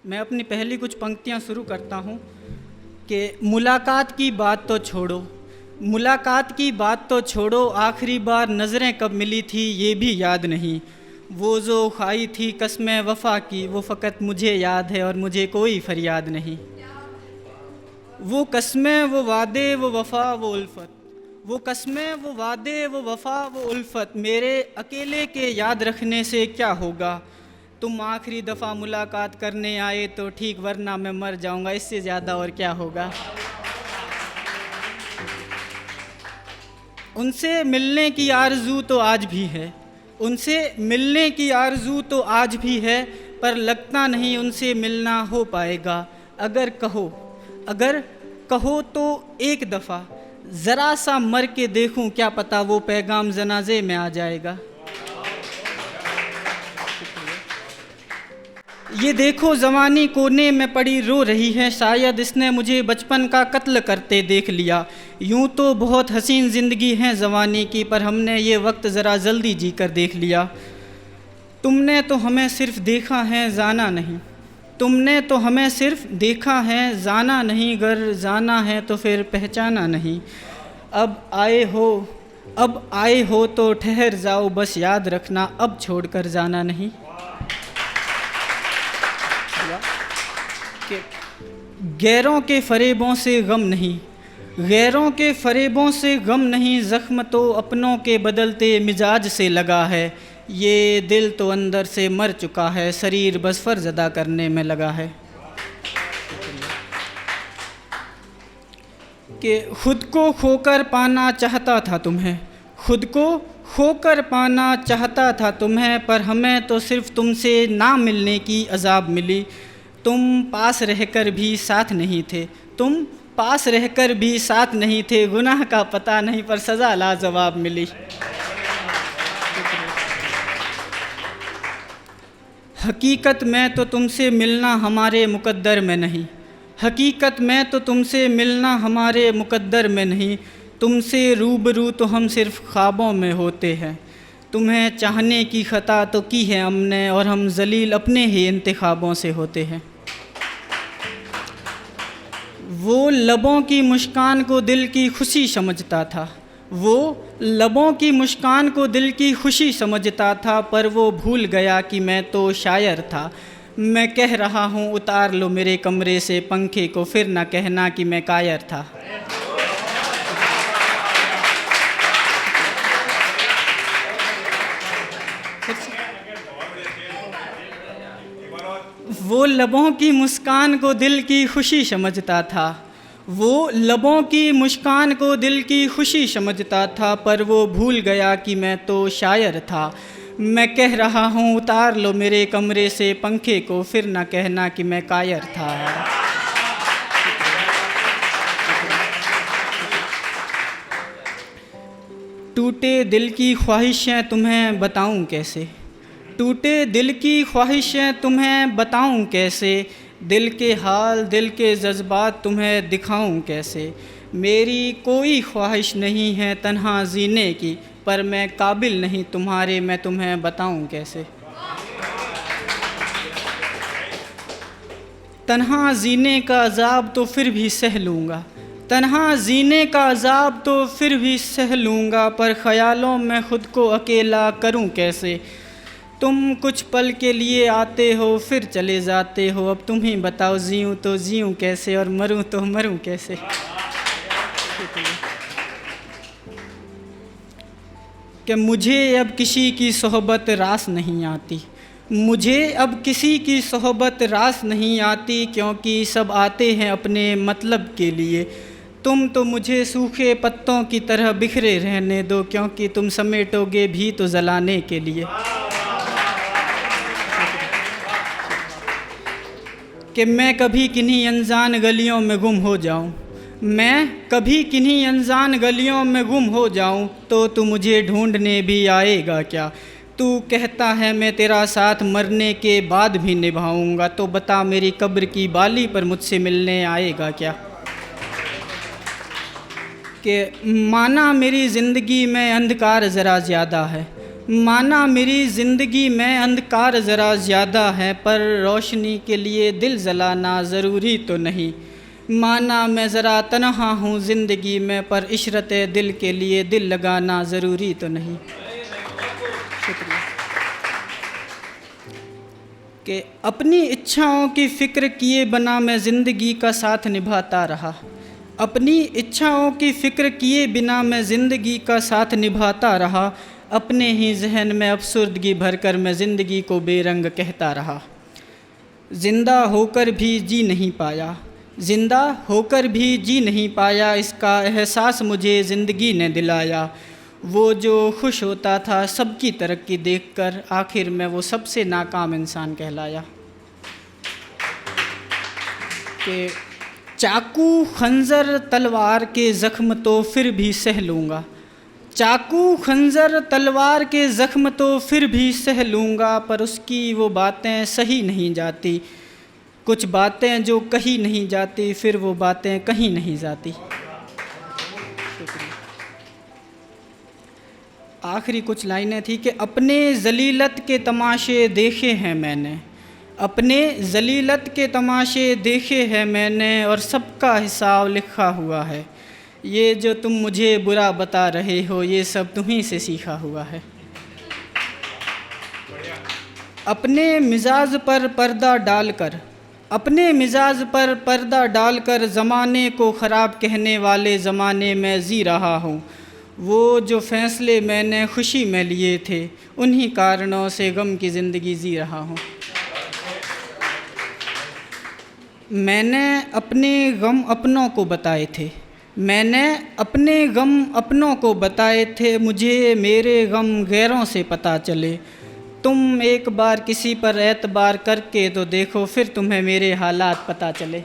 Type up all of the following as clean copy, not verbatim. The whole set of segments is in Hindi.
मैं अपनी पहली कुछ पंक्तियाँ शुरू करता हूँ कि मुलाकात की बात तो छोड़ो, मुलाकात की बात तो छोड़ो, आखिरी बार नज़रें कब मिली थी ये भी याद नहीं। वो जो खाई थी कसमें वफ़ा की, वो फ़कत मुझे याद है और मुझे कोई फरियाद नहीं। वो कसमें, वो वादे, वो वफ़ा, वो उल्फत, वो कसमें, वो वादे, वो वफ़ा, वो उल्फत, मेरे अकेले के याद रखने से क्या होगा। तुम आखिरी दफ़ा मुलाकात करने आए तो ठीक, वरना मैं मर जाऊंगा, इससे ज़्यादा और क्या होगा। उनसे मिलने की आरज़ू तो आज भी है, उनसे मिलने की आरज़ू तो आज भी है, पर लगता नहीं उनसे मिलना हो पाएगा। अगर कहो तो एक दफ़ा ज़रा सा मर के देखूं, क्या पता वो पैगाम जनाजे में आ जाएगा। ये देखो ज़वानी कोने में पड़ी रो रही है, शायद इसने मुझे बचपन का कत्ल करते देख लिया। यूं तो बहुत हसीन ज़िंदगी है ज़वानी की, पर हमने ये वक्त ज़रा जल्दी जी कर देख लिया। तुमने तो हमें सिर्फ़ देखा है जाना नहीं, तुमने तो हमें सिर्फ़ देखा है जाना नहीं, गर जाना है तो फिर पहचाना नहीं। अब आए हो तो ठहर जाओ, बस याद रखना अब छोड़कर जाना नहीं। कि गैरों के फरेबों से गम नहीं, गैरों के फरेबों से गम नहीं, ज़ख्म तो अपनों के बदलते मिजाज से लगा है। ये दिल तो अंदर से मर चुका है, शरीर बस फ़र्ज़ अदा करने में लगा है। कि खुद को खोकर पाना चाहता था तुम्हें, खुद को खोकर पाना चाहता था तुम्हें, पर हमें तो सिर्फ़ तुमसे ना मिलने की अज़ाब मिली। तुम पास रहकर भी साथ नहीं थे, तुम पास रहकर भी साथ नहीं थे, गुनाह का पता नहीं पर सज़ा लाजवाब मिली। हकीकत में तो तुमसे मिलना हमारे मुकद्दर में नहीं, हकीकत में तो तुमसे मिलना हमारे मुकद्दर में नहीं, तुमसे रूबरू तो हम सिर्फ़ ख्वाबों में होते हैं। तुम्हें चाहने की ख़ता तो की है हमने, और हम जलील अपने ही इंतखाबों से होते हैं। वो लबों की मुस्कान को दिल की खुशी समझता था, वो लबों की मुस्कान को दिल की खुशी समझता था, पर वो भूल गया कि मैं तो शायर था। मैं कह रहा हूँ उतार लो मेरे कमरे से पंखे को, फिर ना कहना कि मैं कायर था। वो लबों की मुस्कान को दिल की खुशी समझता था, वो लबों की मुस्कान को दिल की खुशी समझता था, पर वो भूल गया कि मैं तो शायर था। मैं कह रहा हूँ उतार लो मेरे कमरे से पंखे को, फिर ना कहना कि मैं कायर था। टूटे दिल की ख्वाहिशें तुम्हें बताऊँ कैसे, टूटे दिल की ख्वाहिशें तुम्हें बताऊं कैसे, दिल के हाल दिल के जज्बात तुम्हें दिखाऊं कैसे। मेरी कोई ख्वाहिश नहीं है तन्हा जीने की, पर मैं काबिल नहीं तुम्हारे, मैं तुम्हें बताऊं कैसे। तन्हा जीने का अज़ाब तो फिर भी सह लूँगा, तन्हा जीने का अज़ाब तो फिर भी सह लूँगा, पर ख़यालों में ख़ुद को अकेला करूं कैसे। तुम कुछ पल के लिए आते हो फिर चले जाते हो, अब तुम ही बताओ जीऊँ तो जीऊँ कैसे, और मरूँ तो मरूँ कैसे। कि मुझे अब किसी की सोहबत रास नहीं आती, मुझे अब किसी की सोहबत रास नहीं आती, क्योंकि सब आते हैं अपने मतलब के लिए। तुम तो मुझे सूखे पत्तों की तरह बिखरे रहने दो, क्योंकि तुम समेटोगे भी तो जलाने के लिए। कि मैं कभी किन्हीं अनजान गलियों में गुम हो जाऊं, मैं कभी किन्हीं अनजान गलियों में गुम हो जाऊं, तो तू मुझे ढूंढने भी आएगा क्या। तू कहता है मैं तेरा साथ मरने के बाद भी निभाऊंगा, तो बता मेरी कब्र की बाली पर मुझसे मिलने आएगा क्या। कि माना मेरी ज़िंदगी में अंधकार ज़रा ज़्यादा है, माना मेरी ज़िंदगी में अंधकार ज़रा ज़्यादा है, पर रोशनी के लिए दिल जलाना ज़रूरी तो नहीं। माना मैं ज़रा तन्हा हूँ ज़िंदगी में, पर इशरत दिल के लिए दिल लगाना ज़रूरी तो नहीं। शुक्रिया। कि अपनी इच्छाओं की फ़िक्र किए बिना मैं ज़िंदगी का साथ निभाता रहा। अपनी इच्छाओं की फ़िक्र किए बिना मैं ज़िंदगी का साथ निभाता रहा। अपने ही जहन में अफसुर्दगी भरकर मैं ज़िंदगी को बेरंग कहता रहा। ज़िंदा होकर भी जी नहीं पाया, ज़िंदा होकर भी जी नहीं पाया, इसका एहसास मुझे ज़िंदगी ने दिलाया। वो जो खुश होता था सबकी तरक्की देखकर, आखिर में वो सबसे नाकाम इंसान कहलाया। कि चाकू खंजर तलवार के ज़ख्म तो फिर भी सह लूँगा, चाकू खंजर तलवार के ज़ख्म तो फिर भी सह लूँगा, पर उसकी वो बातें सही नहीं जाती। कुछ बातें जो कही नहीं जाती, फिर वो बातें कहीं नहीं जाती। आखिरी कुछ लाइनें थी कि अपने ज़लीलत के तमाशे देखे हैं मैंने, अपने ज़लीलत के तमाशे देखे हैं मैंने, और सबका हिसाब लिखा हुआ है। ये जो तुम मुझे बुरा बता रहे हो, ये सब तुम्हीं से सीखा हुआ है। अपने मिजाज पर पर्दा डालकर, अपने मिजाज पर पर्दा डालकर ज़माने को ख़राब कहने वाले ज़माने में जी रहा हूँ। वो जो फ़ैसले मैंने खुशी में लिए थे, उन्हीं कारणों से गम की ज़िंदगी जी रहा हूँ। मैंने अपने गम अपनों को बताए थे, मैंने अपने गम अपनों को बताए थे, मुझे मेरे गम गैरों से पता चले। तुम एक बार किसी पर एतबार करके तो देखो, फिर तुम्हें मेरे हालात पता चले।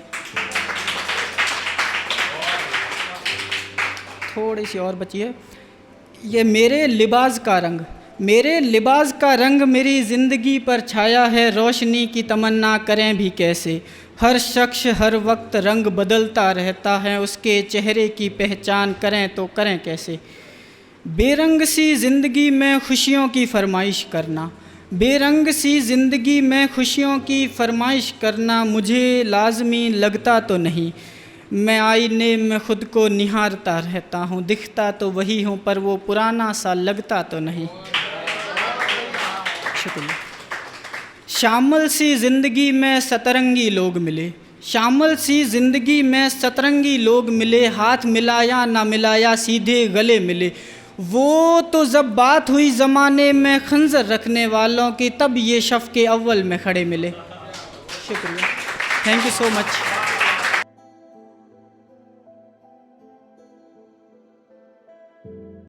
थोड़ी सी और बची है। ये मेरे लिबास का रंग, मेरे लिबास का रंग मेरी ज़िंदगी पर छाया है, रोशनी की तमन्ना करें भी कैसे। हर शख्स हर वक्त रंग बदलता रहता है, उसके चेहरे की पहचान करें तो करें कैसे। बेरंग सी ज़िंदगी में खुशियों की फरमाइश करना, बेरंग सी ज़िंदगी में खुशियों की फरमाइश करना मुझे लाजमी लगता तो नहीं। मैं आईने में ख़ुद को निहारता रहता हूँ, दिखता तो वही हूँ, पर वो पुराना सा लगता तो नहीं। शुक्रिया। शामिल सी ज़िंदगी में सतरंगी लोग मिले, शामिल सी ज़िंदगी में सतरंगी लोग मिले, हाथ मिलाया ना मिलाया सीधे गले मिले। वो तो जब बात हुई ज़माने में खंजर रखने वालों की, तब ये शफ़ अव्वल में खड़े मिले। शुक्रिया। Thank you so much.